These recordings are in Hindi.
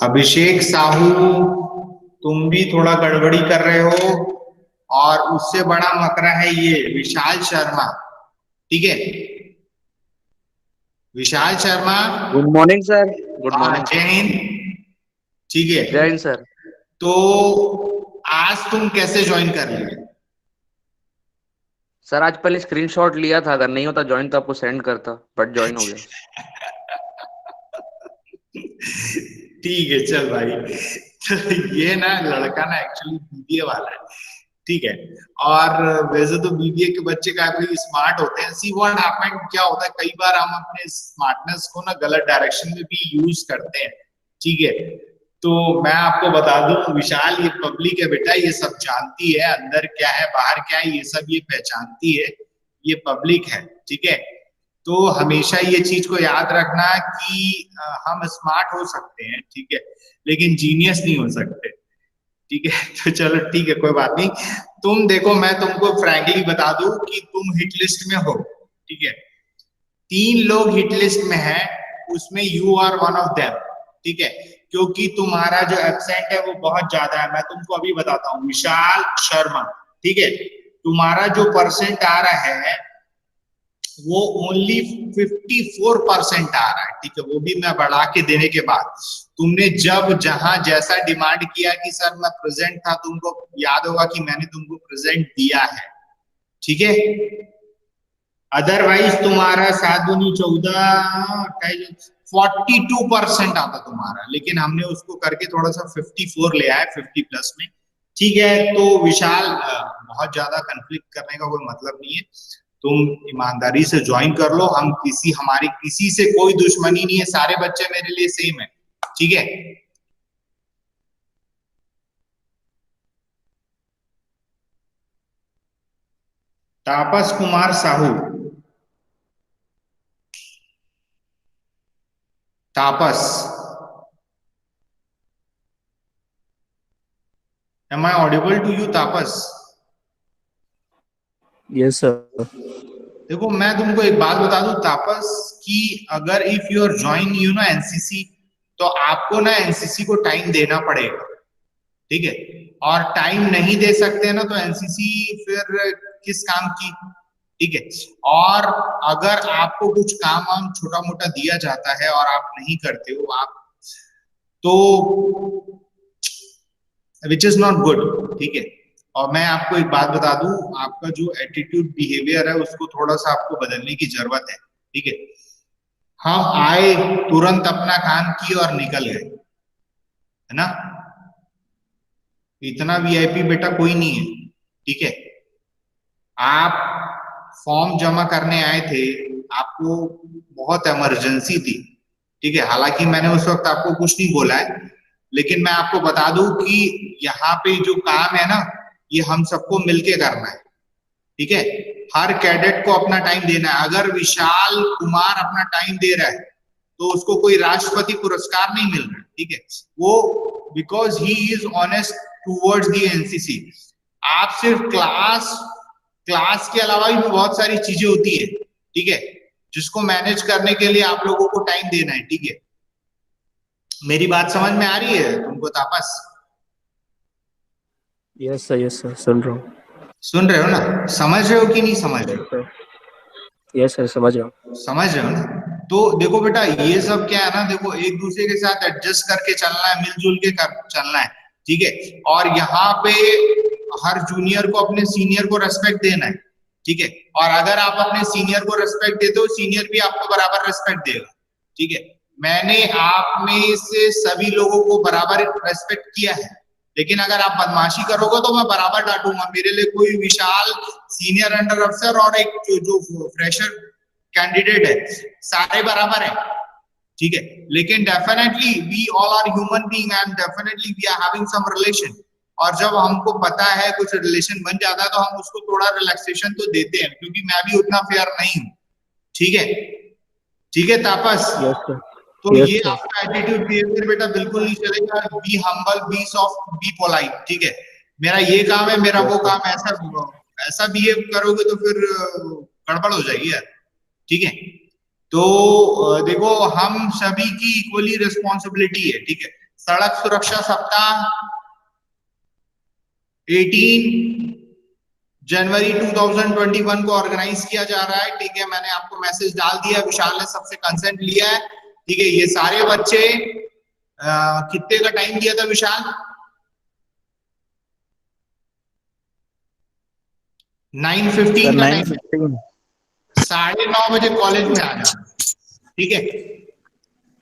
अभिषेक साहू, तुम भी थोड़ा गड़बड़ी कर रहे हो। और उससे बड़ा मकरा है ये विशाल शर्मा। ठीक है, Vishal Sharma. Good morning sir. Good हाँ, मॉर्निंग। जय हिंद। ठीक है, जय हिंद सर। तो आज तुम कैसे ज्वाइन कर लिए? सर आज पहले स्क्रीनशॉट लिया था, अगर नहीं होता ज्वाइन तो आपको सेंड करता, बट ज्वाइन हो गया। ठीक है, चल भाई। तो ये ना लड़का ना एक्चुअली बीबीए वाला है। ठीक है। और वैसे तो बीबीए के बच्चे काफी स्मार्ट होते हैं। सी व्हाट हैपेंड, क्या होता है कई बार हम अपने स्मार्टनेस को ना गलत डायरेक्शन में भी यूज करते हैं। ठीक है, तो मैं आपको बता दूं विशाल, ये पब्लिक है बेटा, ये सब जानती है अंदर क्या है बाहर क्या है, ये सब ये पहचानती है। ये पब्लिक है। ठीक है, तो हमेशा ये चीज को याद रखना कि हम स्मार्ट हो सकते हैं, ठीक है, लेकिन जीनियस नहीं हो सकते। ठीक है। तो चलो ठीक है, कोई बात नहीं। तुम देखो, मैं तुमको फ्रैंकली बता दूं कि तुम हिट लिस्ट में हो। ठीक है, 3 लोग हिट लिस्ट में हैं, उसमें you are one of them. ठीक है, क्योंकि तुम्हारा जो एब्सेंट है वो बहुत ज्यादा है। मैं तुमको अभी बताता हूँ, विशाल शर्मा। ठीक है, तुम्हारा जो परसेंट आ रहा है वो ओनली 54% आ रहा है। ठीक है, वो भी मैं बढ़ा के देने के बाद। तुमने जब जहां जैसा डिमांड किया कि सर मैं प्रेजेंट था, तुमको याद होगा कि मैंने तुमको प्रेजेंट दिया है। ठीक है, अदरवाइज तुम्हारा 7 दूनी 14 42% आता तुम्हारा, लेकिन हमने उसको करके थोड़ा सा 54 ले आया, 50+ में। ठीक है, तो विशाल बहुत ज्यादा कंफ्लिक्ट करने का कोई मतलब नहीं है। तुम ईमानदारी से ज्वाइन कर लो। हमारी किसी से कोई दुश्मनी नहीं है, सारे बच्चे मेरे लिए सेम है। ठीक है, Tapas Kumar Sahu. Tapas, am I audible to you Tapas? Yes sir. देखो, मैं तुमको एक बात बता दूं तापस, कि अगर if you are join you know NCC, तो आपको ना एनसीसी को टाइम देना पड़ेगा। ठीक है, और टाइम नहीं दे सकते ना तो एनसीसी फिर किस काम की? ठीक है, और अगर आपको कुछ काम वाम छोटा मोटा दिया जाता है और आप नहीं करते हो, आप तो विच इज नॉट गुड। ठीक है, और मैं आपको एक बात बता दूं, आपका जो एटीट्यूड बिहेवियर है उसको थोड़ा सा आपको बदलने की जरूरत है। ठीक है, हम आए, तुरंत अपना काम किए और निकल गए, है ना? इतना वीआईपी बेटा कोई नहीं है। ठीक है, आप फॉर्म जमा करने आए थे, आपको बहुत इमरजेंसी थी। ठीक है, हालांकि मैंने उस वक्त आपको कुछ नहीं बोला है, लेकिन मैं आपको बता दूं कि यहाँ पे जो काम है ना, ये हम सबको मिलके करना है। ठीक है, हर कैडेट को अपना टाइम देना है। अगर विशाल कुमार अपना टाइम दे रहा है तो उसको कोई राष्ट्रपति पुरस्कार नहीं मिल रहा है। ठीक है, वो because he is honest towards the NCC. आप सिर्फ क्लास क्लास के अलावा भी बहुत सारी चीजें होती है। ठीक है, जिसको मैनेज करने के लिए आप लोगों को टाइम देना है। ठीक है, मेरी बात समझ में आ रही है तुमको तापस? यस सर, सुन रहा हूँ। सुन रहे हो ना? समझ रहे हो कि नहीं समझ रहे हो? यस सर, समझ रहा हूँ। समझ रहे हो ना? तो देखो बेटा, ये सब क्या है ना, देखो एक दूसरे के साथ एडजस्ट करके चलना है, मिलजुल के चलना है। ठीक है, और यहाँ पे हर जूनियर को अपने सीनियर को रेस्पेक्ट देना है। ठीक है, और अगर आप अपने सीनियर को रेस्पेक्ट देते हो, सीनियर भी आपको बराबर रेस्पेक्ट देगा। ठीक है, मैंने आप में से सभी लोगों को बराबर रेस्पेक्ट किया है, लेकिन अगर आप बदमाशी करोगे तो मैं बराबर डांटूंगा। मेरे लिए कोई विशाल सीनियर अंडर अफसर और एक जो फ्रेशर कैंडिडेट है, सारे बराबर है। ठीक है, लेकिन definitely we all are human being and definitely we are having some relation. और जब हमको पता है कुछ रिलेशन बन जाता है तो हम उसको थोड़ा रिलैक्सेशन तो देते हैं, क्योंकि मैं भी उतना फेयर नहीं हूं। ठीक है, ठीक है तापस? Yes sir. तो यस ये सर। आपका एटीट्यूड बिहेवियर बेटा बिल्कुल नहीं चलेगा। Be humble, be soft, be polite. ठीक है, मेरा ये काम है, मेरा वो काम, ऐसा ऐसा बिहेव करोगे तो फिर गड़बड़ हो जाएगी यार। ठीक है, तो देखो हम सभी की इक्वली रिस्पॉन्सिबिलिटी है, ठीक है। सड़क सुरक्षा सप्ताह 18 जनवरी 2021 को ऑर्गेनाइज किया जा रहा है, ठीक है। मैंने आपको मैसेज डाल दिया, विशाल ने सबसे कंसेंट लिया है, ठीक है। ये सारे बच्चे कितने का टाइम दिया था विशाल? 9:15 का टाइम, 9:30 बजे कॉलेज में आ जाना, ठीक है।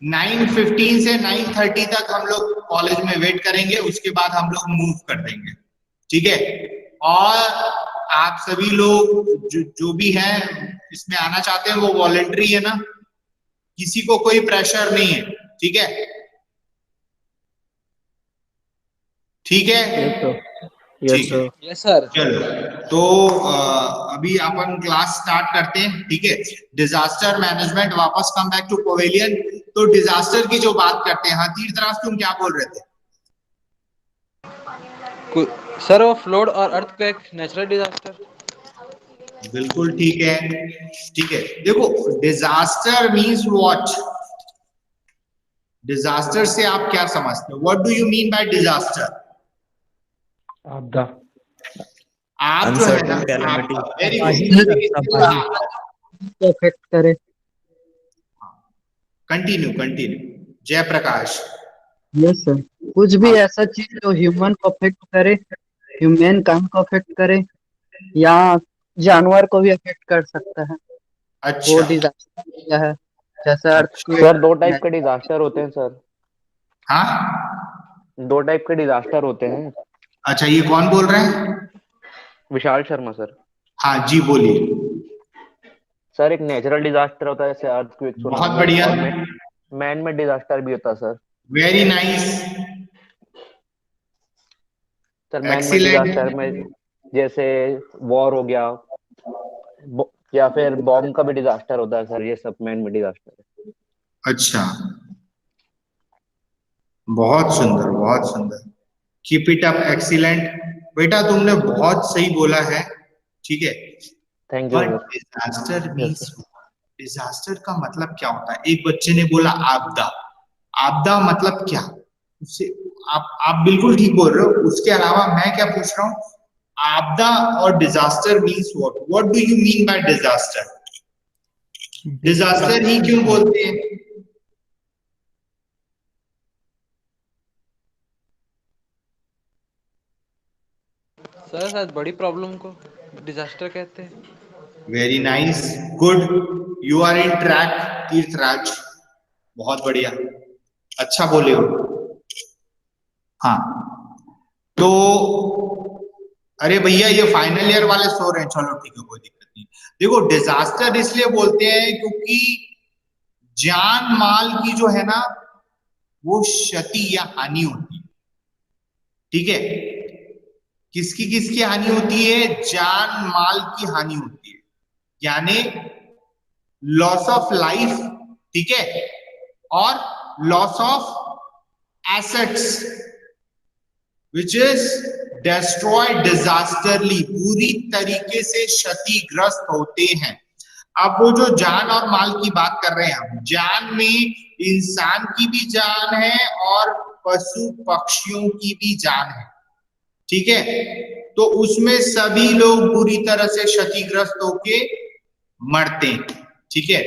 9:15 से 9:30 तक हम लोग कॉलेज में वेट करेंगे, उसके बाद हम लोग मूव कर देंगे, ठीक है। और आप सभी लोग जो भी हैं इसमें आना चाहते हैं वो वॉलेंट्री है ना, किसी को कोई प्रेशर नहीं है, ठीक है, ठीक है। यस ठीक है, सर। Yes sir. चलो तो अभी अपन क्लास स्टार्ट करते हैं, ठीक है। डिजास्टर मैनेजमेंट, वापस कम बैक टू पवेलियन। तो डिजास्टर की जो बात करते हैं, हाँ तीर्थराज तुम क्या बोल रहे थे? सर वो फ्लड और अर्थक्वेक नेचुरल डिजास्टर। बिल्कुल ठीक है, ठीक है। देखो डिजास्टर मीन्स व्हाट, डिजास्टर से आप क्या समझते हो? What do you mean by disaster? आपदा, आप जो है ना, वेरी अफेक्ट करे। Continue continue Jayprakash. Yes sir, कुछ भी ऐसा चीज जो ह्यूमन को अफेक्ट करे, ह्यूमन काइंड को अफेक्ट करे या जानवर को भी अफेक्ट कर सकता है, वो अच्छा डिजास्टर है। जैसे अर्थक्वेक। सर दो टाइप के डिजास्टर होते हैं सर, हाँ, दो टाइप के डिजास्टर होते हैं। अच्छा ये कौन बोल रहे हैं? विशाल शर्मा सर। हाँ जी बोलिए। सर एक नेचुरल डिजास्टर होता है जैसे अर्थक्वेक, बहुत बढ़िया, मैन मेड डिजास्टर भी होता है sir. Very nice, sir man made excellent. Disaster में जैसे वॉर हो गया, या फिर बॉम्ब का भी डिजास्टर होता है सर, ये सब मैन मेड डिजास्टर है। अच्छा, बहुत सुंदर बहुत सुंदर, कीप इट अप, एक्सीलेंट। बेटा तुमने बहुत सही बोला है, ठीक है। Thank you but sir. Disaster yes means, sir. Disaster का मतलब क्या होता है? एक बच्चे ने बोला आपदा, आपदा मतलब क्या? उससे आप बिल्कुल ठीक बोल रहे हो, उसके अलावा मैं क्या पूछ रहा हूँ, आपदा और disaster means what, what do you mean by disaster? Disaster ही क्यों बोलते हैं? सर शायद बड़ी प्रॉब्लम को डिजास्टर कहते हैं। Very nice, good, you are in track Tirthraj, बहुत बढ़िया, अच्छा बोले हो। हाँ तो अरे भैया ये फाइनल ईयर वाले सो रहे हैं, चलो ठीक है कोई दिक्कत नहीं। देखो डिजास्टर इसलिए बोलते हैं क्योंकि जान माल की जो है ना वो क्षति या हानि होती है, ठीक है। किसकी किसकी हानि होती है? जान माल की हानि होती है, यानी लॉस ऑफ लाइफ, ठीक है, और loss of assets which is destroyed disasterly, पूरी तरीके से क्षतिग्रस्त होते हैं। अब वो जो जान और माल की बात कर रहे हैं हम, जान में इंसान की भी जान है और पशु पक्षियों की भी जान है, ठीक है। तो उसमें सभी लोग बुरी तरह से क्षतिग्रस्त होके मरते हैं, ठीक है।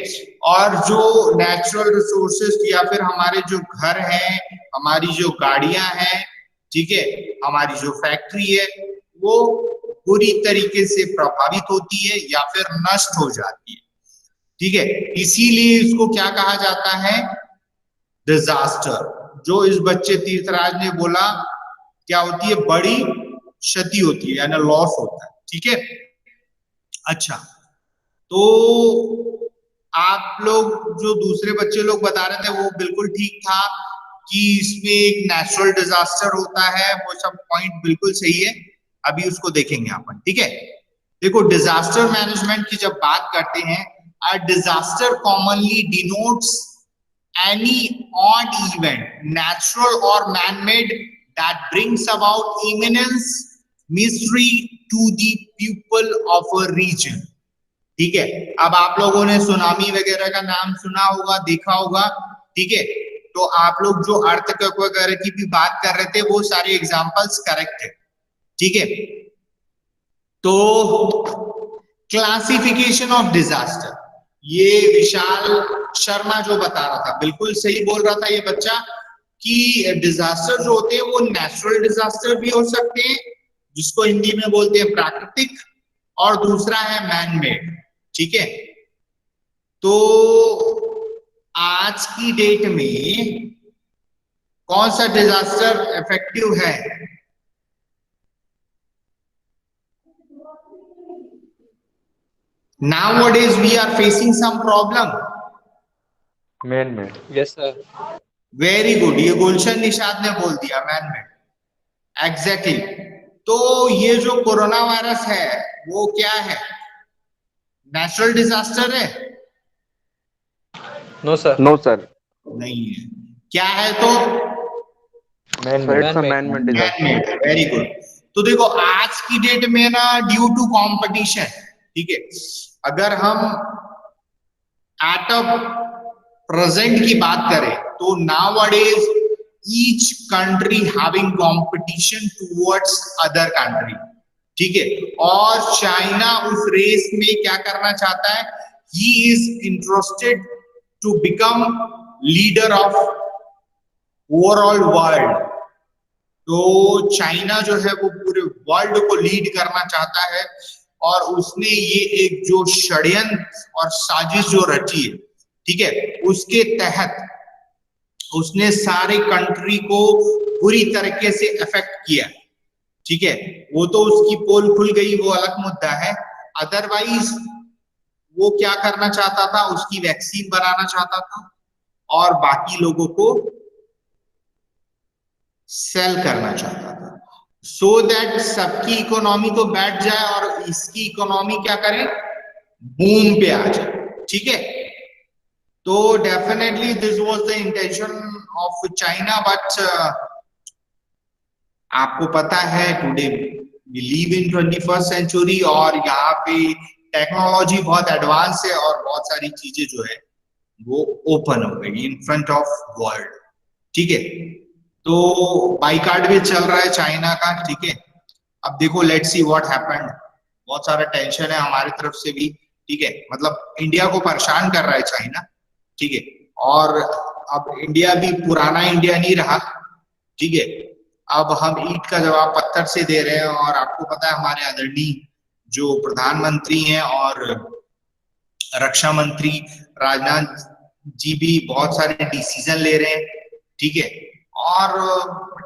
और जो नेचुरल रिसोर्सेस या फिर हमारे जो घर हैं, हमारी जो गाड़ियां हैं, ठीक है, हमारी जो फैक्ट्री है, वो बुरी तरीके से प्रभावित होती है या फिर नष्ट हो जाती है, ठीक है। इसीलिए इसको क्या कहा जाता है? डिजास्टर। जो इस बच्चे तीर्थराज ने बोला क्या होती है? बड़ी क्षति होती है यानी लॉस होता है, ठीक है। अच्छा तो आप लोग जो दूसरे बच्चे लोग बता रहे थे वो बिल्कुल ठीक था कि इसमें एक नेचुरल डिजास्टर होता है, वो सब पॉइंट बिल्कुल सही है, अभी उसको देखेंगे अपन, ठीक है। देखो डिजास्टर मैनेजमेंट की जब बात करते हैं, a disaster commonly denotes any odd event, natural or man-made, that brings about immense misery to the people of a region, ठीक है। अब आप लोगों ने सुनामी वगैरह का नाम सुना होगा, देखा होगा, ठीक है। तो आप लोग जो अर्थक्वेक वगैरह की भी बात कर रहे थे वो सारे एग्जांपल्स करेक्ट है, ठीक है। तो क्लासिफिकेशन ऑफ डिजास्टर, ये विशाल शर्मा जो बता रहा था बिल्कुल सही बोल रहा था ये बच्चा कि डिजास्टर जो होते हैं वो नेचुरल डिजास्टर भी हो सकते हैं, जिसको हिंदी में बोलते हैं प्राकृतिक, और दूसरा है मैन मेड, ठीक है। तो आज की डेट में कौन सा डिजास्टर इफेक्टिव है? Nowadays we are facing some problem. Man made. Yes sir. Very good, ये गुलशन निषाद ने बोल दिया, मैन मेड, एग्जैक्टली। तो ये जो कोरोना वायरस है वो क्या है? नेचुरल डिजास्टर है? No sir. No sir. नहीं है। क्या है तो? Man Sir, made. it's a man-made disaster. Man made, very good. तो देखो आज की डेट में ना, ड्यू टू कंपटीशन, ठीक है, अगर हम एट अ प्रेजेंट की बात करें तो nowadays each country having competition towards other country, ठीक है। और चाइना उस रेस में क्या करना चाहता है? He is interested to become leader of overall world. तो चाइना जो है वो पूरे वर्ल्ड को लीड करना चाहता है, और उसने ये एक जो षड्यंत्र और साजिश जो रची है, ठीक है, उसके तहत उसने सारे कंट्री को बुरी तरीके से अफेक्ट किया, ठीक है। वो तो उसकी पोल खुल गई, वो अलग मुद्दा है। अदरवाइज वो क्या करना चाहता था? उसकी वैक्सीन बनाना चाहता था और बाकी लोगों को सेल करना चाहता था, सो दैट सबकी इकोनॉमी तो बैठ जाए और इसकी इकोनॉमी क्या करे? बूम पे आ जाए, ठीक है। तो definitely this was the intention of China, but आपको पता है today we live in 21st century, और यहाँ पे टेक्नोलॉजी बहुत एडवांस है और बहुत सारी चीजें जो है वो ओपन हो गई इन फ्रंट ऑफ वर्ल्ड, ठीक है। तो बाइकाट भी चल रहा है चाइना का, ठीक है। अब देखो लेट्स सी व्हाट हैपेंड। बहुत सारा टेंशन है हमारी तरफ से भी, ठीक है। मतलब इंडिया को परेशान कर रहा है चाइना, ठीक है। और अब इंडिया भी पुराना इंडिया नहीं रहा, ठीक है। अब हम ईंट का जवाब पत्थर से दे रहे हैं, और आपको पता है हमारे आदरणीय जो प्रधानमंत्री हैं और रक्षा मंत्री राजनाथ जी भी बहुत सारे डिसीजन ले रहे हैं, ठीक है। और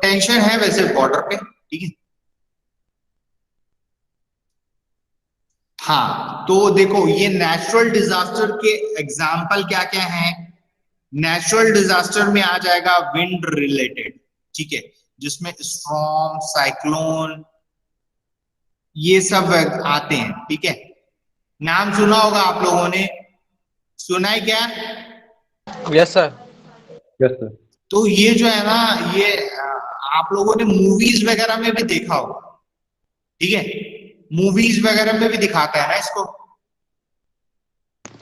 टेंशन है वैसे बॉर्डर पे, ठीक है। हाँ, तो देखो ये नेचुरल डिजास्टर के एग्जाम्पल क्या क्या हैं? नेचुरल डिजास्टर में आ जाएगा विंड रिलेटेड, ठीक है, जिसमें स्टॉर्म, साइक्लोन, ये सब आते हैं, ठीक है। नाम सुना होगा आप लोगों ने, सुना है क्या? Yes sir. Yes sir. तो ये जो है ना, ये आप लोगों ने मूवीज वगैरह में भी देखा होगा, ठीक है। मूवीज वगैरह में भी दिखाता है ना इसको,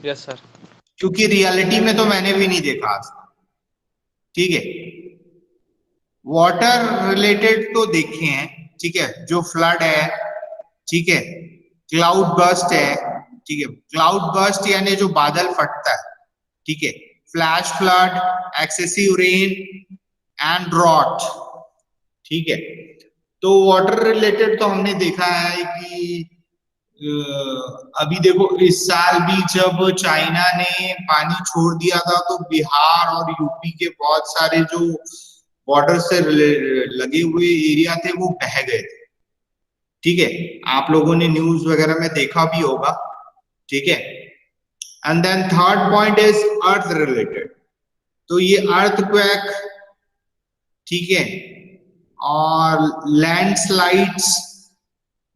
यस सर। क्योंकि रियलिटी में तो मैंने भी नहीं देखा आज तक, ठीक है। वाटर रिलेटेड तो देखे हैं, ठीक है, जो फ्लड है, ठीक है, क्लाउड बर्स्ट है, ठीक है। क्लाउड बर्स्ट यानी जो बादल फटता है, ठीक है, flash flood, excessive rain and drought, ठीक है। तो वाटर रिलेटेड तो हमने देखा है कि अभी देखो इस साल भी जब चाइना ने पानी छोड़ दिया था तो बिहार और यूपी के बहुत सारे जो बॉर्डर से लगे हुए एरिया थे वो बह गए थे, ठीक है। आप लोगों ने न्यूज वगैरह में देखा भी होगा, ठीक है। And then third point is earth related. तो ये अर्थक्वेक, ठीक है, और लैंडस्लाइड्स,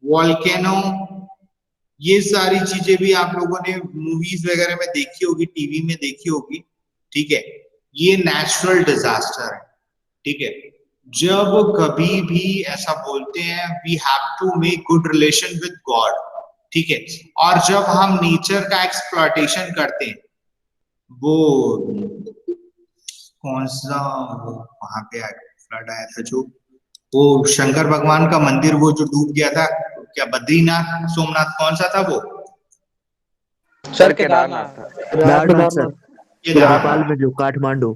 वॉल्केनो, ये सारी चीजें भी आप लोगों ने मूवीज वगैरह में देखी होगी, टीवी में देखी होगी, ठीक है। ये नेचुरल डिजास्टर है, ठीक है। जब कभी भी ऐसा बोलते हैं we have to make good relation with God, ठीक है। और जब हम नेचर का एक्सप्लॉयटेशन करते हैं, वो कौन सा, वहां पे फ्लड आया था जो, वो शंकर भगवान का मंदिर वो जो डूब गया था, क्या बद्रीनाथ सोमनाथ, कौन सा था वो? सर केदारनाथ था। केदारनाथ सर, केदारनाथ। नेपाल में जो काठमांडू।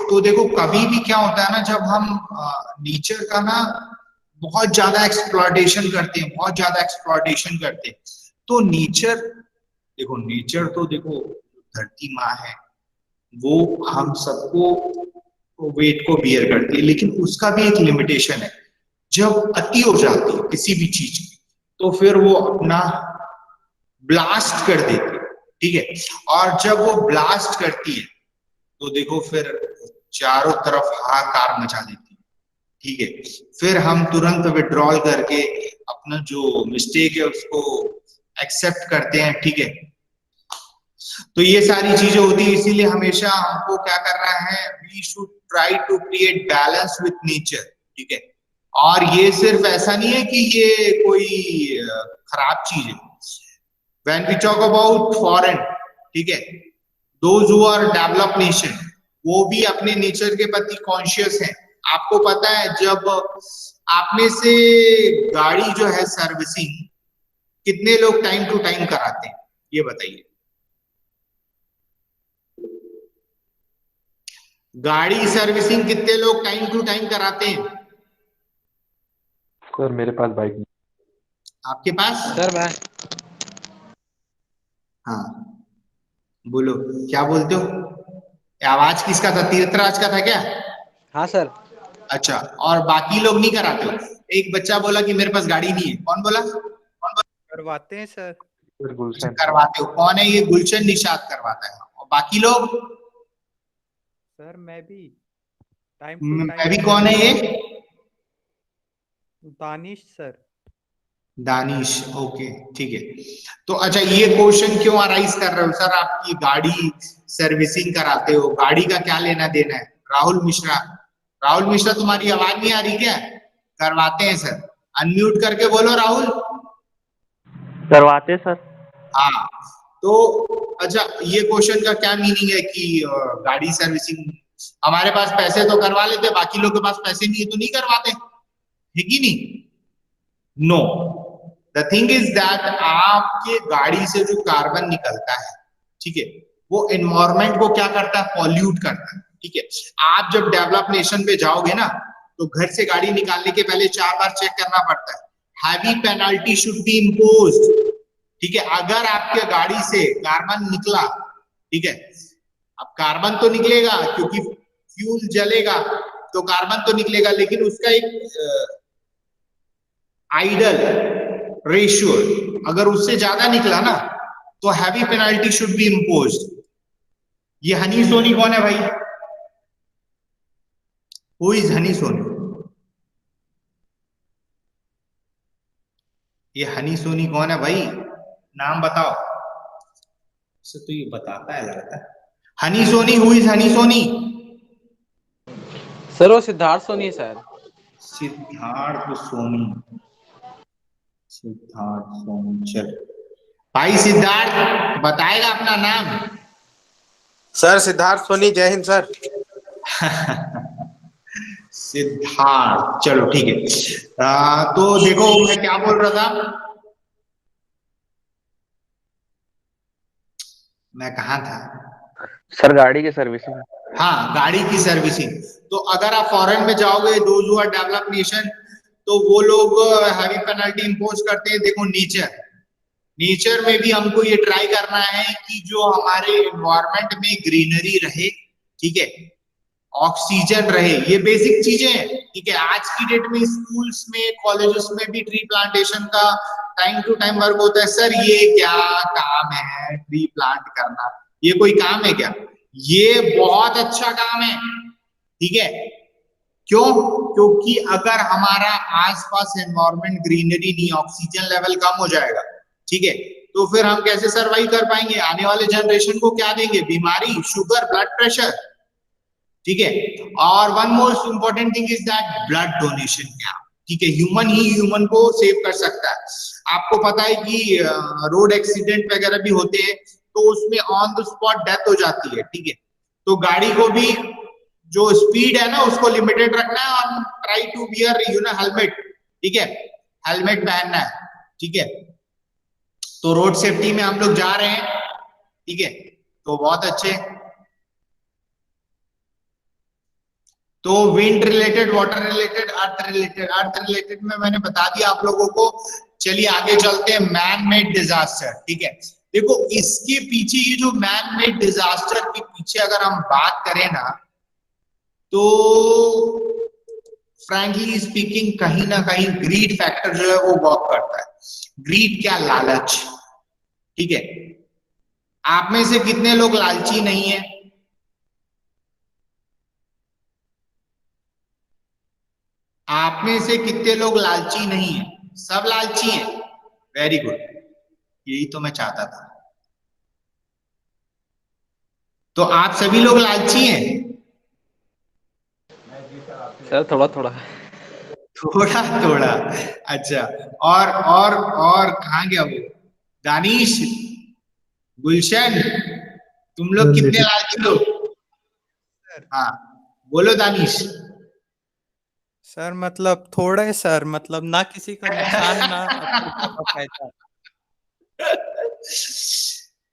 तो देखो कभी भी क्या होता है ना, जब हम नेचर का ना बहुत ज्यादा एक्सप्लॉयटेशन करते हैं, बहुत ज्यादा एक्सप्लॉयटेशन करते हैं, तो नेचर, देखो नेचर तो देखो धरती माँ है, वो हम सबको वेट को बियर करती है, लेकिन उसका भी एक लिमिटेशन है। जब अति हो जाती है किसी भी चीज की, तो फिर वो अपना ब्लास्ट कर देती है, ठीक है। और जब वो ब्लास्ट करती है तो देखो फिर चारों तरफ हाहाकार मचा देती है, ठीक है। फिर हम तुरंत विड्रॉल करके अपना जो मिस्टेक है उसको एक्सेप्ट करते हैं, ठीक है। तो ये सारी चीजें होती है, इसीलिए हमेशा हमको क्या करना है, we should try to create balance with nature, ठीक है। और ये सिर्फ ऐसा नहीं है कि ये कोई खराब चीज है। When we talk about foreign, ठीक है, those who are developed nation, वो भी अपने नेचर के प्रति कॉन्शियस हैं। आपको पता है, जब आप में से गाड़ी जो है सर्विसिंग कितने लोग टाइम टू टाइम कराते हैं, ये बताइए। गाड़ी सर्विसिंग कितने लोग टाइम टू टाइम कराते हैं? सर मेरे पास बाइक नहीं। आपके पास? सर मैं हाँ बोलो, क्या बोलते हो? ये आवाज किसका था, तीर्थराज का था क्या? हाँ सर। अच्छा, और बाकी लोग नहीं कराते हो? एक बच्चा बोला कि मेरे पास गाड़ी नहीं है, कौन बोला? करवाते हैं सर। सर गुलशन। करवाते हो, कौन है ये? गुलशन निषाद करवाता है। और बाकी लोग? सर मैं भी टाइम टू मैं भी। टाइम। कौन है ये? दानिश सर। दानिश, ओके ठीक है। तो अच्छा, ये क्वेश्चन क्यों अराइज कर रहे हो सर? आपकी गाड़ी सर्विसिंग कराते हो, गाड़ी का क्या लेना देना है? राहुल मिश्रा, राहुल मिश्रा तुम्हारी आवाज नहीं आ रही क्या? करवाते हैं सर, अनम्यूट करके बोलो राहुल। करवाते सर। हाँ, तो अच्छा, ये क्वेश्चन का क्या मीनिंग है कि गाड़ी सर्विसिंग, हमारे पास पैसे तो करवा लेते, बाकी लोग के पास पैसे नहीं है तो नहीं करवाते, है कि नहीं? No, the thing is that आपके गाड़ी से जो कार्बन निकलता है, ठीक है, वो एनवायरमेंट को क्या करता है? पॉल्यूट करता है, ठीक है। आप जब डेवलप नेशन पे जाओगे ना, तो घर से गाड़ी निकालने के पहले 4 बार चेक करना पड़ता है। Heavy penalty should be imposed, ठीक है, अगर आपके गाड़ी से कार्बन निकला, ठीक है। अब कार्बन तो निकलेगा क्योंकि फ्यूल जलेगा, तो कार्बन तो निकलेगा, लेकिन उसका एक आइडल रेशियो, अगर उससे ज्यादा निकला ना, तो heavy penalty should be imposed. ये हनी सोनी कौन है भाई? Who is Honey Soni? ये हनी सोनी कौन है भाई? नाम बताओ। से तो ये बताता है लगता है। Honey Soni, who is Honey Soni? Sir वो सिद्धार्थ सोनी है सर। सिद्धार्थ सोनी, सिद्धार्थ सोनी, चल भाई सिद्धार्थ बताएगा अपना नाम। सर सिद्धार्थ सोनी, जय हिंद सर। सिद्धार्थ, चलो ठीक है। तो देखो मैं क्या बोल रहा था, मैं कहा था? सर गाड़ी की सर्विसिंग। हाँ, गाड़ी की सर्विसिंग। तो अगर आप फॉरेन में जाओगे, those who are developed nation, तो वो लोग हैवी पेनल्टी इंपोज करते हैं। देखो नेचर, नेचर में भी हमको ये ट्राई करना है कि जो हमारे एनवायरमेंट में ग्रीनरी रहे, ठीक है, ऑक्सीजन रहे, ये बेसिक चीजें हैं, ठीक है। आज की डेट में स्कूल्स में, कॉलेजेस में भी ट्री प्लांटेशन का टाइम टू टाइम वर्क होता है। सर ये क्या काम है ट्री प्लांट करना? ये कोई काम है क्या? ये बहुत अच्छा काम है, ठीक है। क्यों? क्योंकि अगर हमारा आसपास एनवायरमेंट ग्रीनरी नहीं, ऑक्सीजन लेवल कम हो जाएगा, ठीक है, तो फिर हम कैसे सरवाइव कर पाएंगे? आने वाले जनरेशन को क्या देंगे? बीमारी, शुगर, ब्लड प्रेशर, ठीक है। और one most important thing is that blood donation क्या, ठीक है, ह्यूमन ही ह्यूमन को सेव कर सकता है। आपको पता है कि रोड एक्सीडेंट वगैरह भी होते हैं तो उसमें ऑन द स्पॉट डेथ हो जाती है, ठीक है। तो गाड़ी को भी जो स्पीड है ना उसको लिमिटेड रखना है और ट्राई टू वियर हेलमेट, ठीक है, हेलमेट पहनना है, ठीक है। तो रोड सेफ्टी में हम लोग जा रहे हैं, ठीक है, तो बहुत अच्छे। तो विंड रिलेटेड, वाटर रिलेटेड, अर्थ रिलेटेड में मैंने बता दिया आप लोगों को। चलिए आगे चलते हैं, मैन मेड डिजास्टर, ठीक है। देखो इसके पीछे, ये जो मैन मेड डिजास्टर के पीछे अगर हम बात करें ना, तो फ्रैंकली स्पीकिंग कहीं ना कहीं ग्रीड फैक्टर जो है वो वर्क करता है। ग्रीड क्या? लालच, ठीक है। आप में से कितने लोग लालची नहीं है? आप में से कितने लोग लालची नहीं है? सब लालची हैं। वेरी गुड, यही तो मैं चाहता था। तो आप सभी लोग लालची हैं? सर थोड़ा थोड़ा। थोड़ा थोड़ा, अच्छा। और कहाँ गया वो? दानिश, गुलशन, तुम लोग कितने लालची लोग? हाँ बोलो दानिश। सर मतलब थोड़े सर, मतलब ना किसी का नुकसान ना अपने का फायदा।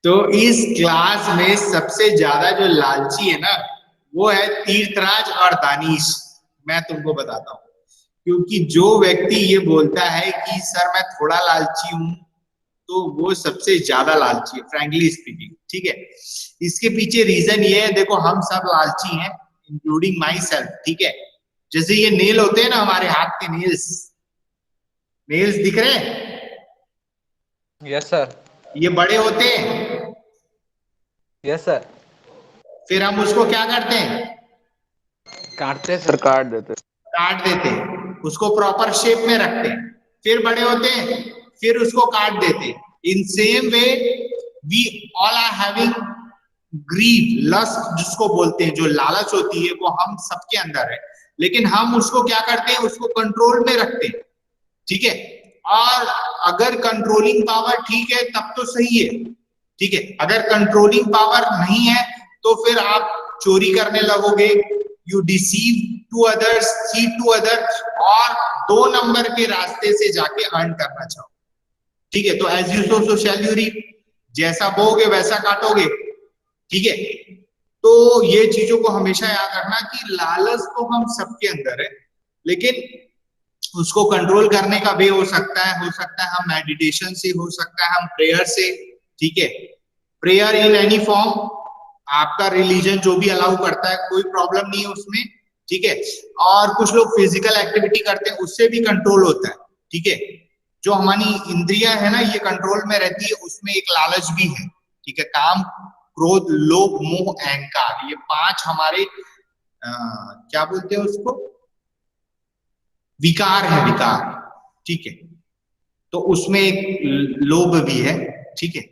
तो इस क्लास में सबसे ज्यादा जो लालची है ना वो है तीर्थराज और दानिश। मैं तुमको बताता हूँ, क्योंकि जो व्यक्ति ये बोलता है कि सर मैं थोड़ा लालची हूं, तो वो सबसे ज्यादा लालची है, फ्रैंकली स्पीकिंग, ठीक है। इसके पीछे रीजन ये है, देखो हम सब लालची हैं, इंक्लूडिंग माई सेल्फ, ठीक है। जैसे ये नेल होते हैं ना, हमारे हाथ के नेल्स, नेल्स दिख रहे हैं? Yes sir. ये बड़े होते हैं, यस सर। फिर हम उसको क्या करते हैं? काटते सर काट देते। काट देते हैं, उसको प्रॉपर शेप में रखते हैं, फिर बड़े होते हैं, फिर उसको काट देते हैं। In same way we all are having greed, lust जिसको बोलते हैं, जो लालच होती है वो हम सबके अंदर है, लेकिन हम उसको क्या करते हैं? उसको कंट्रोल में रखते हैं, ठीक है। और अगर कंट्रोलिंग पावर ठीक है तब तो सही है, ठीक है। अगर कंट्रोलिंग पावर नहीं है तो फिर आप चोरी करने लगोगे, you deceive to others, cheat to others, और 2 नंबर के रास्ते से जाके अर्न करना चाहो, ठीक है। तो as you sow so shall you reap, जैसा बोगे वैसा काटोगे, ठीक है। तो ये चीजों को हमेशा याद रखना कि लालच तो हम सबके अंदर है, लेकिन उसको कंट्रोल करने का वे हो सकता है हम मेडिटेशन से, हो सकता है हम प्रेयर से, ठीक है। प्रेयर इन एनी फॉर्म, आपका रिलीजन जो भी अलाउ करता है, कोई प्रॉब्लम नहीं है उसमें, ठीक है। और कुछ लोग फिजिकल एक्टिविटी करते हैं, उससे भी कंट्रोल होता है, ठीक है। जो हमारी इंद्रियां है ना ये कंट्रोल में रहती है, उसमें एक लालच भी है, ठीक है। काम, क्रोध, लोभ, मोह, अहंकार, ये 5 हमारे क्या बोलते हैं उसको? विकार है, विकार, ठीक है। तो उसमें एक लोभ भी है, ठीक है।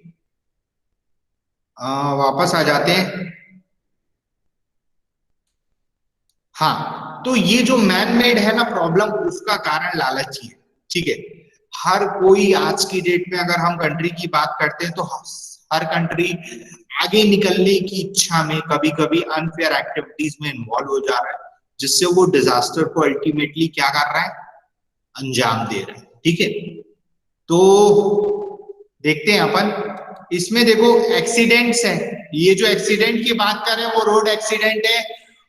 वापस आ जाते हैं। हाँ, तो ये जो मैन मेड है ना प्रॉब्लम, उसका कारण लालच ही है, ठीक है। हर कोई आज की डेट में, अगर हम कंट्री की बात करते हैं तो हर कंट्री आगे निकलने की इच्छा में कभी कभी अनफेयर एक्टिविटीज में इन्वॉल्व हो जा रहा है, जिससे वो डिजास्टर को अल्टीमेटली क्या कर रहा है? अंजाम दे रहा है, ठीक है। तो देखते हैं अपन इसमें, देखो एक्सीडेंट्स है, ये जो एक्सीडेंट की बात कर रहे हैं वो रोड एक्सीडेंट है।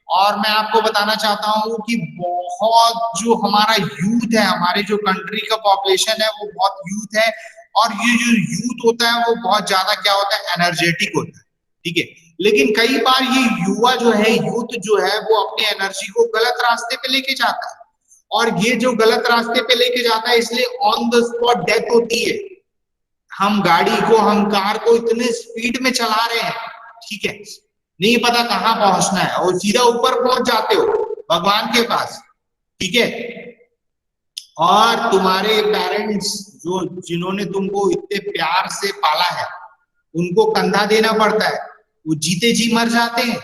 और मैं आपको बताना चाहता हूँ कि बहुत जो हमारा यूथ है, हमारे जो कंट्री का पॉपुलेशन है वो बहुत यूथ है, और ये जो यूथ होता है वो बहुत ज्यादा क्या होता है? एनर्जेटिक होता है, ठीक है। लेकिन कई बार ये युवा जो है, यूथ जो है, वो अपनी एनर्जी को गलत रास्ते पे लेके जाता है, और ये जो गलत रास्ते पे लेके जाता है इसलिए ऑन द स्पॉट डेथ होती है। हम गाड़ी को, हम कार को इतने स्पीड में चला रहे हैं, ठीक है, नहीं पता कहाँ पहुंचना है, और सीधा ऊपर पहुंच जाते हो भगवान के पास, ठीक है। और तुम्हारे पेरेंट्स जो, जिन्होंने तुमको इतने प्यार से पाला है, उनको कंधा देना पड़ता है, वो जीते जी मर जाते हैं,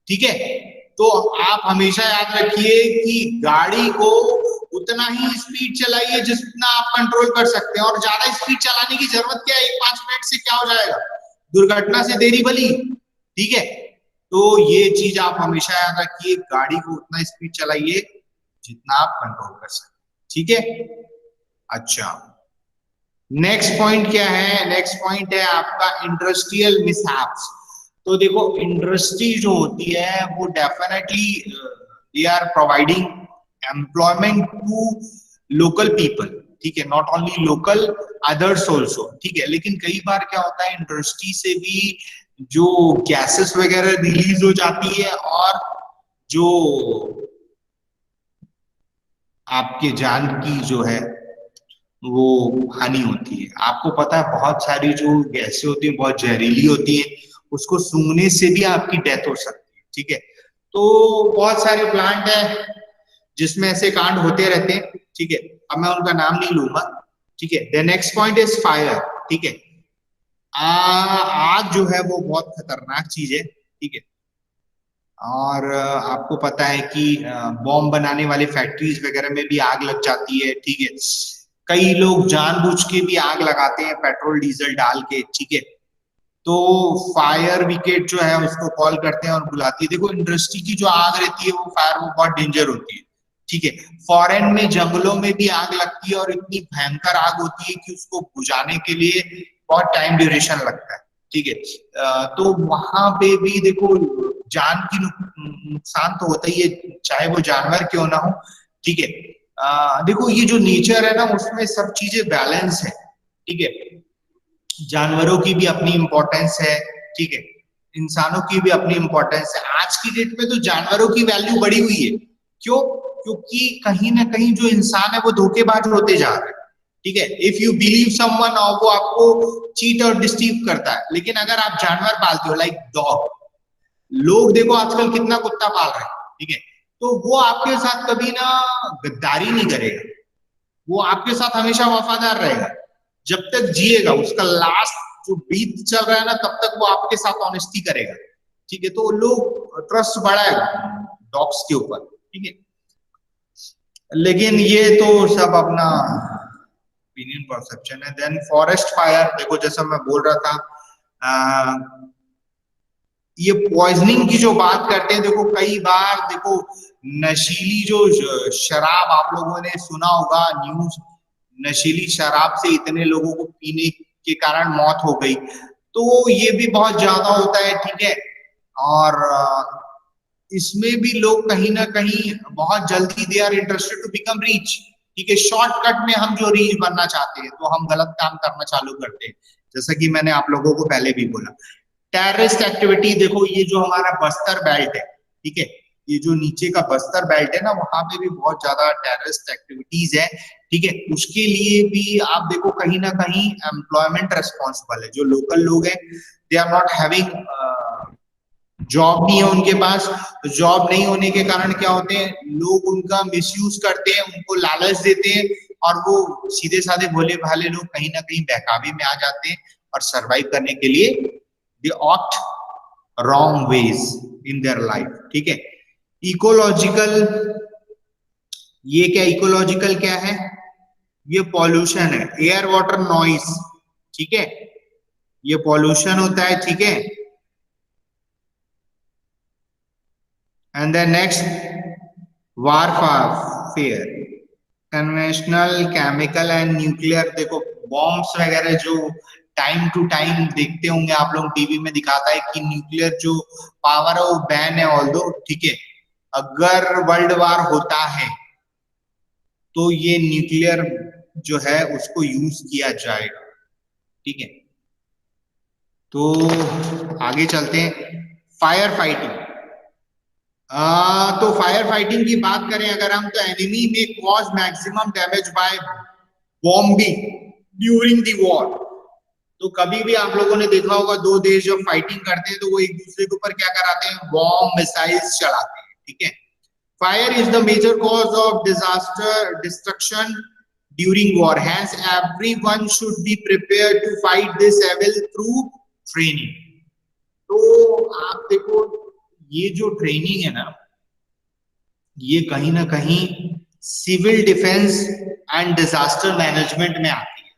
ठीक है। तो आप हमेशा याद रखिए कि गाड़ी को उतना ही स्पीड चलाइए जितना आप कंट्रोल कर सकते हैं, और ज्यादा स्पीड चलाने की जरूरत क्या है, 1-5 मिनट से क्या हो जाएगा, दुर्घटना से देरी भली, ठीक है। तो ये चीज आप हमेशा याद रखिए, गाड़ी को उतना स्पीड चलाइए जितना आप कंट्रोल कर सकते, ठीक है। अच्छा, नेक्स्ट पॉइंट क्या है, नेक्स्ट पॉइंट है आपका इंडस्ट्रियल मिसहैप्स। तो देखो इंडस्ट्री जो होती है वो definitely they are providing employment to local people, ठीक है, not only local, others also, ठीक है। लेकिन कई बार क्या होता है, इंडस्ट्री से भी जो गैसेस वगैरह रिलीज हो जाती है और जो आपके जान की जो है वो हानि होती है। आपको पता है बहुत सारी जो गैसें होती है बहुत जहरीली होती है, उसको सूंघने से भी आपकी डेथ हो सकती है, ठीक है। तो बहुत सारे प्लांट है जिसमें ऐसे कांड होते रहते हैं, ठीक है। अब मैं उनका नाम नहीं लूंगा, ठीक है। The next point is fire, ठीक है। आग जो है वो बहुत खतरनाक चीज है, ठीक है। और आपको पता है कि बॉम्ब बनाने वाली फैक्ट्रीज वगैरह में भी आग लग जाती है, ठीक है। कई लोग जानबूझ के भी आग लगाते हैं पेट्रोल डीजल डाल के, ठीक है। तो फायर विकेट जो है उसको कॉल करते हैं और बुलाती है। देखो इंडस्ट्री की जो आग रहती है वो फायर वो बहुत डेंजर होती है, ठीक है। फॉरेन में जंगलों में भी आग लगती है और इतनी भयंकर आग होती है कि उसको बुझाने के लिए बहुत टाइम ड्यूरेशन लगता है, ठीक है। तो वहां पे भी देखो जान की नुकसान तो होता ही है, चाहे वो जानवर क्यों ना हो, ठीक है। देखो ये जो नेचर है ना उसमें सब चीजें बैलेंस है, ठीक है। जानवरों की भी अपनी इंपॉर्टेंस है, ठीक है, इंसानों की भी अपनी इंपॉर्टेंस है। आज की डेट में तो जानवरों की वैल्यू बढ़ी हुई है, क्यों? क्योंकि कहीं ना कहीं जो इंसान है वो धोखेबाज होते जा रहे हैं, ठीक है। इफ यू बिलीव समवन और वो आपको चीट और डिस्टीव करता है, लेकिन अगर आप जानवर पालते हो लाइक डॉग, लोग देखो आजकल कितना कुत्ता पाल रहे हैं, ठीक है। तो वो आपके साथ कभी ना गद्दारी नहीं करेगा, वो आपके साथ हमेशा वफादार रहेगा जब तक जिएगा। उसका लास्ट जो बीत चल रहा है ना तब तक वो आपके साथ ऑनेस्टी करेगा, ठीक है। तो लोग ट्रस्ट बढ़ाएगा डॉग्स के ऊपर, ठीक है। लेकिन ये तो सब अपना ओपिनियन परसेप्शन है। देन फॉरेस्ट फायर, देखो जैसा मैं बोल रहा था, ये पॉइजनिंग की जो बात करते हैं, देखो कई बार देखो नशीली जो शराब, आप लोगों ने सुना होगा न्यूज, नशीली शराब से इतने लोगों को पीने के कारण मौत हो गई, तो ये भी बहुत ज्यादा होता है, ठीक है। और इसमें भी लोग कहीं ना कहीं बहुत जल्दी they are interested to become rich, ठीक है। शॉर्टकट में हम जो रिच बनना चाहते हैं तो हम गलत काम करना चालू करते हैं, जैसा कि मैंने आप लोगों को पहले भी बोला। टेररिस्ट एक्टिविटी, देखो ये जो हमारा बस्तर बेल्ट है, ठीक है, ये जो नीचे का बस्तर बेल्ट है ना वहां पे भी बहुत ज्यादा टेररिस्ट एक्टिविटीज है, ठीक है। उसके लिए भी आप देखो कहीं ना कहीं एम्प्लॉयमेंट रेस्पॉन्सिबल है। जो लोकल लोग हैं they are not having job, नहीं है उनके पास, तो जॉब नहीं होने के कारण क्या होते हैं, लोग उनका मिसयूज करते हैं, उनको लालच देते हैं और वो सीधे साधे भोले भाले लोग कहीं ना कहीं बहकावे में आ जाते हैं और सरवाइव करने के लिए दे opt wrong ways in their life, ठीक है। इकोलॉजिकल, ये क्या इकोलॉजिकल क्या है, ये पॉल्यूशन है, एयर वाटर नॉइस, ठीक है, ये पॉल्यूशन होता है, ठीक है। And then next warfare, conventional, chemical and nuclear. देखो बॉम्ब्स वगैरह जो टाइम टू टाइम देखते होंगे आप लोग, टीवी में दिखाता है कि न्यूक्लियर जो पावर है वो बैन है ऑल्दो, ठीक है। अगर वर्ल्ड वार होता है तो ये न्यूक्लियर जो है उसको यूज किया जाएगा, ठीक है। तो आगे चलते हैं, फायर फाइटिंग। तो फायर फाइटिंग की बात करें अगर हम, तो एनिमी में cause maximum damage bye bombing during the war. तो कभी भी आप लोगों ने देखा होगा दो देश जब फाइटिंग करते हैं तो वो एक दूसरे के ऊपर क्या कराते हैं, बॉम्ब मिसाइल्स चलाते हैं, ठीक है। Fire is the major cause of disaster destruction during war, hence everyone should be prepared to fight this evil through training. तो आप देखो ये जो ट्रेनिंग है ना, ये कहीं ना कहीं civil defence and disaster management में आती है,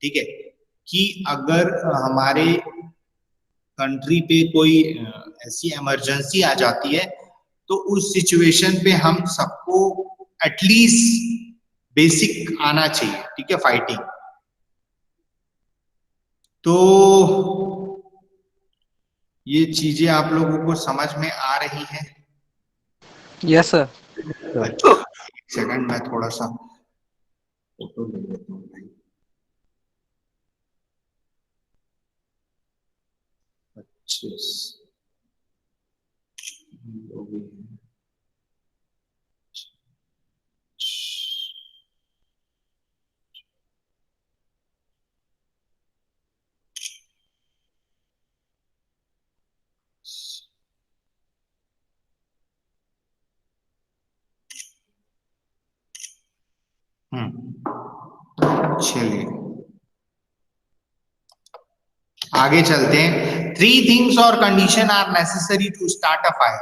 ठीक है, कि अगर हमारे कंट्री पे कोई ऐसी इमरजेंसी आ जाती है तो उस सिचुएशन पे हम सबको एटलीस्ट बेसिक आना चाहिए, ठीक है, फाइटिंग। तो ये चीजें आप लोगों को समझ में आ रही हैं? Yes sir. अच्छा, एक सेकंड, मैं थोड़ा सा फोटो ले लेता हूँ भाई। अच्छे चलिए आगे चलते हैं। 3 थिंग्स और condition are necessary to start a fire.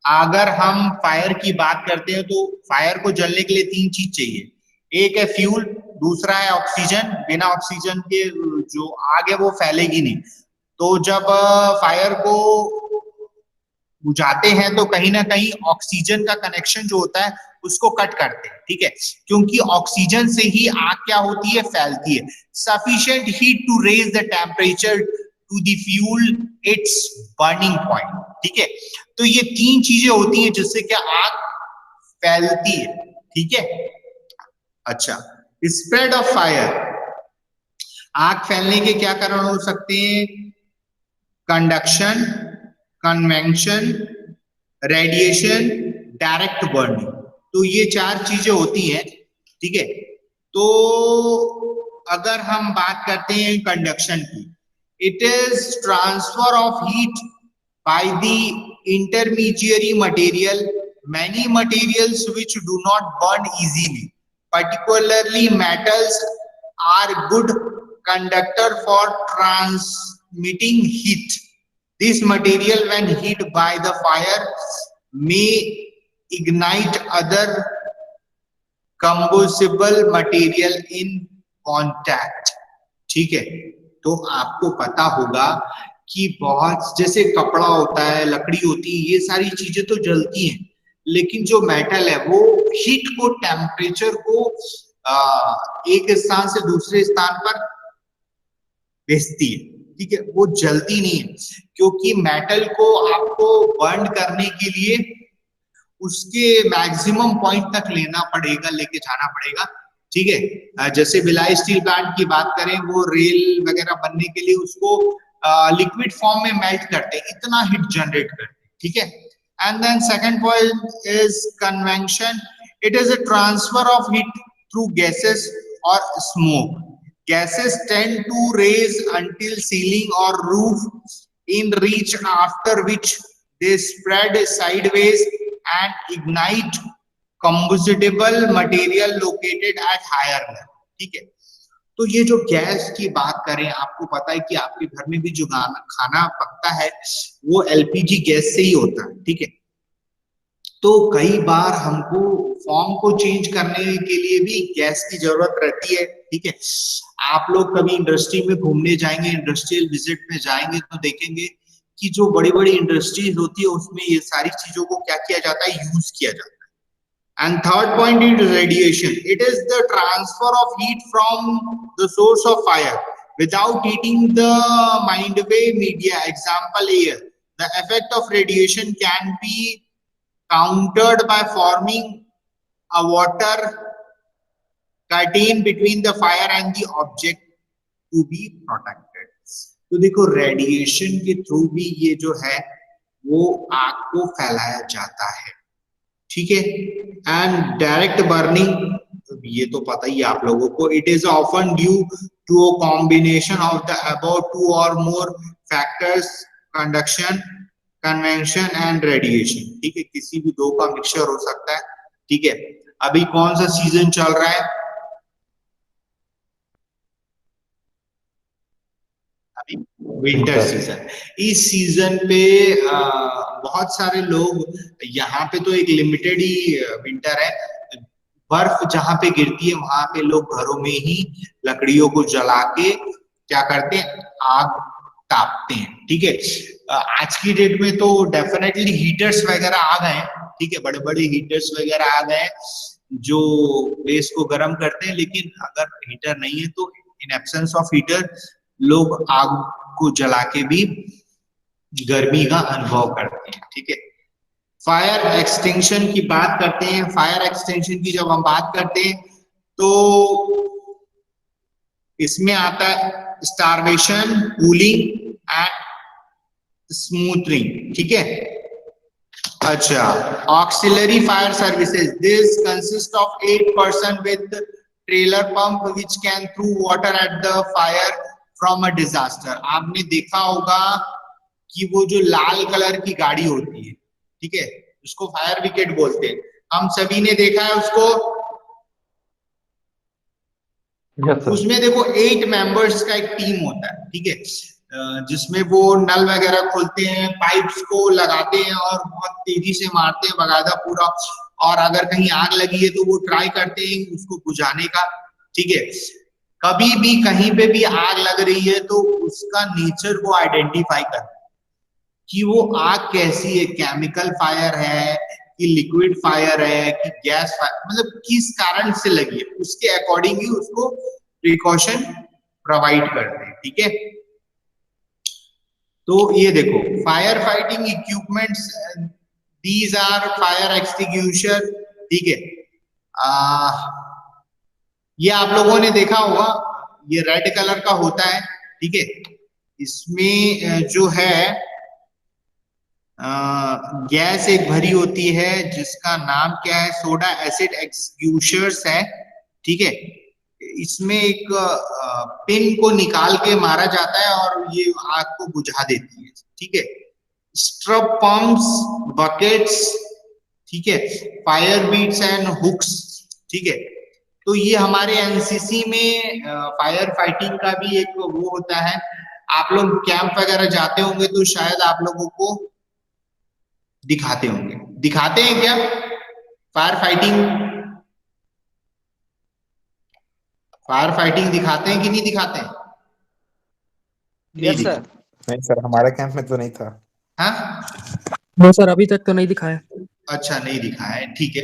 अगर हम फायर की बात करते हैं तो फायर को जलने के लिए 3 चीज चाहिए। एक है फ्यूल, दूसरा है ऑक्सीजन। बिना ऑक्सीजन के जो आग है वो फैलेगी नहीं। तो जब फायर को बुझाते हैं तो कहीं ना कहीं ऑक्सीजन का कनेक्शन जो होता है उसको कट करते हैं, ठीक है, क्योंकि ऑक्सीजन से ही आग क्या होती है, फैलती है। Sufficient heat to raise the temperature to the fuel its burning point, ठीक है। तो ये 3 चीजें होती हैं जिससे क्या आग फैलती है, ठीक है। अच्छा, स्प्रेड ऑफ फायर, आग फैलने के क्या कारण हो सकते हैं? Conduction, convection, radiation, direct burning. तो ये 4 चीजें होती हैं, ठीक है। तो अगर हम बात करते हैं कंडक्शन की, it is transfer of heat by the intermediary material, many materials which do not burn easily, particularly metals are good conductor for transmitting heat. This material when hit by the fire may ignite other combustible material in contact, ठीक है। तो आपको पता होगा कि बहुत जैसे कपड़ा होता है, लकड़ी होती है, ये सारी चीजें तो जलती हैं, लेकिन जो मेटल है वो हीट को, टेम्परेचर को एक स्थान से दूसरे स्थान पर भेजती है, ठीक है, वो जलती नहीं है। क्योंकि मेटल को आपको बर्न करने के लिए उसके मैक्सिमम पॉइंट तक लेके जाना पड़ेगा, ठीक है। जैसे भिलाई स्टील प्लांट की बात करें, वो रेल वगैरह बनने के लिए उसको लिक्विड फॉर्म में मेल्ट करते हैं, इतना हीट जनरेट करते हैं, ठीक है। And then second point is convection, it is a transfer of heat through gases और smoke. Gases tend to raise until ceiling or roof in reach, after which they spread sideways and ignite combustible material located at higher level, ठीक है। तो ये जो गैस की बात करें, आपको पता है कि आपके घर में भी जो खाना पकता है वो एलपीजी गैस से ही होता है, ठीक है। तो कई बार हमको फॉर्म को चेंज करने के लिए भी गैस की जरूरत रहती है, ठीक है। आप लोग कभी इंडस्ट्री में घूमने जाएंगे, इंडस्ट्रियल विजिट में जाएंगे तो देखेंगे कि जो बड़ी बड़ी इंडस्ट्रीज होती है उसमें ये सारी चीजों को क्या किया जाता है, यूज किया जाता है। And third point is radiation, it is the transfer of heat from the source of fire without heating the mindway media, example air. The effect of radiation can be countered by forming a water curtain between the fire and the object to be protected. तो देखो रेडिएशन के थ्रू भी ये जो है वो आग को फैलाया जाता है, ठीक है। एंड डायरेक्ट बर्निंग, ये तो पता ही आप लोगों को, it is often due to a combination of the above 2 और more factors, conduction, convection and radiation, ठीक है। किसी भी 2 का मिक्सचर हो सकता है, ठीक है। अभी कौन सा सीजन चल रहा है? अभी विंटर सीजन। इस सीजन पे बहुत सारे लोग, यहाँ पे तो एक लिमिटेड ही विंटर है, बर्फ जहां पे गिरती है वहां पे लोग घरों में ही लकड़ियों को जला के क्या करते हैं, आग तापते हैं। ठीक है, आज की डेट में तो डेफिनेटली हीटर्स वगैरह आ गए हैं। ठीक है, बड़े बड़े हीटर्स वगैरह आ गए हैं जो प्लेस को गर्म करते हैं, लेकिन अगर हीटर नहीं है तो इन एब्सेंस ऑफ हीटर लोग आग को जला के भी गर्मी का अनुभव करते हैं। ठीक है, फायर एक्सटिंक्शन की बात करते हैं। फायर एक्सटिंक्शन की जब हम बात करते हैं तो इसमें आता है स्टारवेशन, कूलिंग एंड स्मूथनिंग। ठीक है, अच्छा, auxiliary fire services, this consist of 8 person with trailer pump which can throw water at the fire from a disaster। आपने देखा होगा कि वो जो लाल कलर की गाड़ी होती है, ठीक है, उसको फायर ब्रिगेड बोलते हैं, हम सभी ने देखा है उसको। Yes, sir. उसमें देखो 8 मेंबर्स का एक टीम होता है। ठीक है, जिसमें वो नल वगैरह खोलते हैं, पाइप्स को लगाते हैं और बहुत तेजी से मारते हैं बगादा पूरा, और अगर कहीं आग लगी है तो वो ट्राई करते हैं उसको बुझाने का। ठीक है, कभी भी कहीं पे भी आग लग रही है तो उसका नेचर को आइडेंटिफाई करना कि वो आग कैसी है, केमिकल फायर है कि लिक्विड फायर है कि गैस फायर, मतलब किस कारण से लगी है, उसके अकॉर्डिंग ही उसको प्रिकॉशन प्रोवाइड करते हैं। ठीक है, तो ये देखो fire fighting equipments, these are fire extinguisher. ठीक है, ये आप लोगों ने देखा होगा, ये रेड कलर का होता है। ठीक है, इसमें जो है गैस एक भरी होती है जिसका नाम क्या है, सोडा एसिड एक्सटिंग्विशर्स है। ठीक है, इसमें एक पिन को निकाल के मारा जाता है और ये आग को बुझा देती है। ठीक है, स्ट्रब पंप्स, बकेट्स, ठीक है, फायर बीट्स एंड हुक्स। ठीक है, तो ये हमारे एनसीसी में फायर फाइटिंग का भी एक वो होता है। आप लोग कैंप वगैरह जाते होंगे तो शायद आप लोगों को दिखाते होंगे, दिखाते हैं क्या फायर फाइटिंग? फायर फाइटिंग दिखाते हैं कि नहीं दिखाते हैं? Yes sir. नहीं सर, हमारे कैंप में तो नहीं था। हाँ, नो सर, अभी तक तो नहीं दिखाया। अच्छा, नहीं दिखाया है। ठीक है,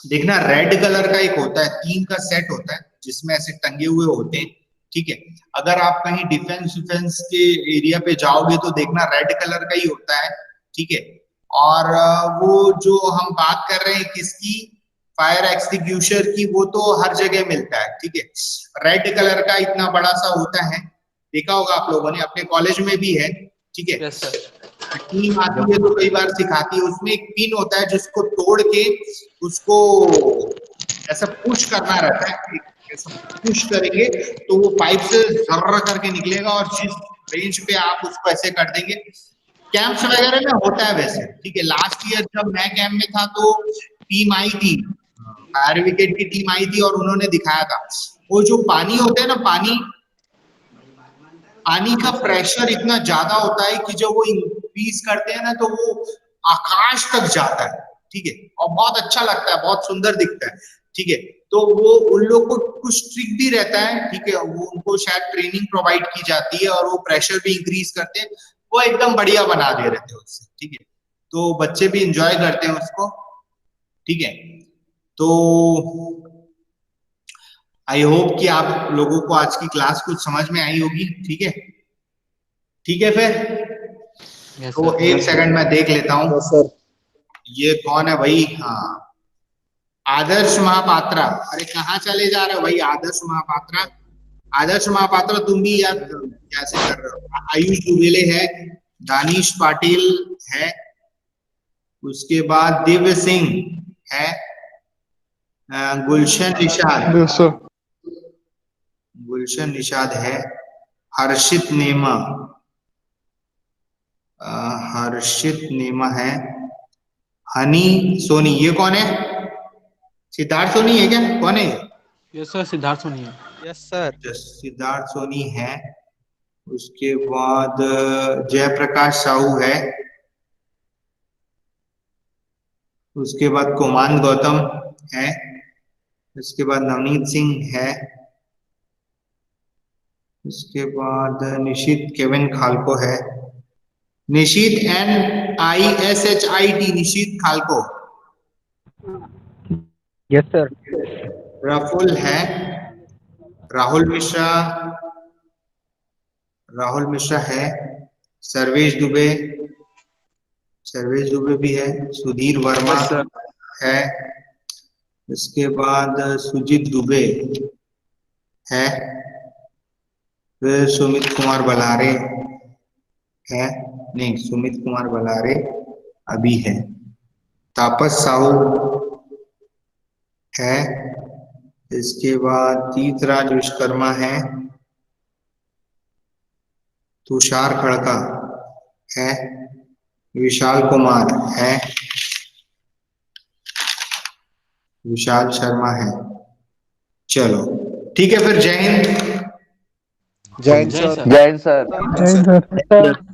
देखना रेड कलर का एक होता है, 3 का सेट होता है जिसमें ऐसे टंगे हुए होते हैं। ठीक है, अगर आप कहीं डिफेंस के एरिया पे जाओगे तो देखना रेड कलर का ही होता है। ठीक है, और वो जो हम बात कर रहे हैं किसकी, फायर एक्सटिंग्विशर की, वो तो हर जगह मिलता है। ठीक है, रेड कलर का इतना बड़ा सा होता है, देखा होगा आप लोगों ने, अपने कॉलेज में भी है। ठीक है, यस सर। टीम आती है तो कई बार सिखाती है, उसमें एक पिन होता है जिसको तोड़ के उसको ऐसा पुश करना रहता है, ऐसा पुश करेंगे तो वो पाइप से जर्र करके निकलेगा और जिस रेंज पे आप उसको ऐसे कर देंगे। कैंप्स वगैरह में होता है वैसे। ठीक है, लास्ट ईयर जब मैं कैंप में था तो टीम आई थी, फायर ब्रिगेड की टीम आई थी और उन्होंने दिखाया था। वो जो पानी होता है ना, पानी का प्रेशर इतना ज्यादा होता है कि जब वो इंक्रीज करते हैं ना तो वो आकाश तक जाता है। ठीक है, और बहुत अच्छा लगता है, बहुत सुंदर दिखता है। ठीक है, तो वो उन लोग को कुछ ट्रिक भी रहता है। ठीक है, वो उनको शायद ट्रेनिंग प्रोवाइड की जाती है और वो प्रेशर भी इंक्रीज करते हैं, वो एकदम बढ़िया बना दे रहे थे उससे। ठीक है, तो बच्चे भी इंजॉय करते हैं उसको। ठीक है, तो आई होप कि आप लोगों को आज की क्लास कुछ समझ में आई होगी। ठीक है, ठीक है फिर। तो एक सेकंड में देख लेता हूँ ये कौन है भाई। हाँ, आदर्श महापात्रा। अरे कहाँ चले जा रहे हो भाई आदर्श महापात्रा? आदर्श महापात्रा तुम भी यार कैसे कर रहे हो? आयुष दुबेले है, दानिश पाटिल है, उसके बाद दिव्य सिंह है, गुलशन निषाद, गुलशन निषाद है, हर्षित नेमा, हर्षित नेमा है, हनी सोनी। ये कौन है? सिद्धार्थ सोनी है क्या? कौन है? यस सर, सिद्धार्थ सोनी है। Yes sir. सिद्धार्थ सोनी है। उसके बाद जयप्रकाश साहू है, उसके बाद कुमान गौतम है, इसके बाद नवनीत सिंह है, इसके बाद निशित केविन खालको है, निशित NISHIT, निशित खालको। Yes sir. प्रफुल्ल है, राहुल मिश्रा है, सर्वेश दुबे भी है, सुधीर वर्मा है, इसके बाद सुजीत दुबे है, फिर सुमित कुमार बलारे है, नहीं सुमित कुमार बलारे अभी है, तापस साहू है, इसके बाद तीर्थराज विश्वकर्मा है, तुषार खड़का है, विशाल कुमार है, विशाल शर्मा है। चलो ठीक है फिर, जय हिंद। जय हिंद सर। जय हिंद सर। जय हिंद सर।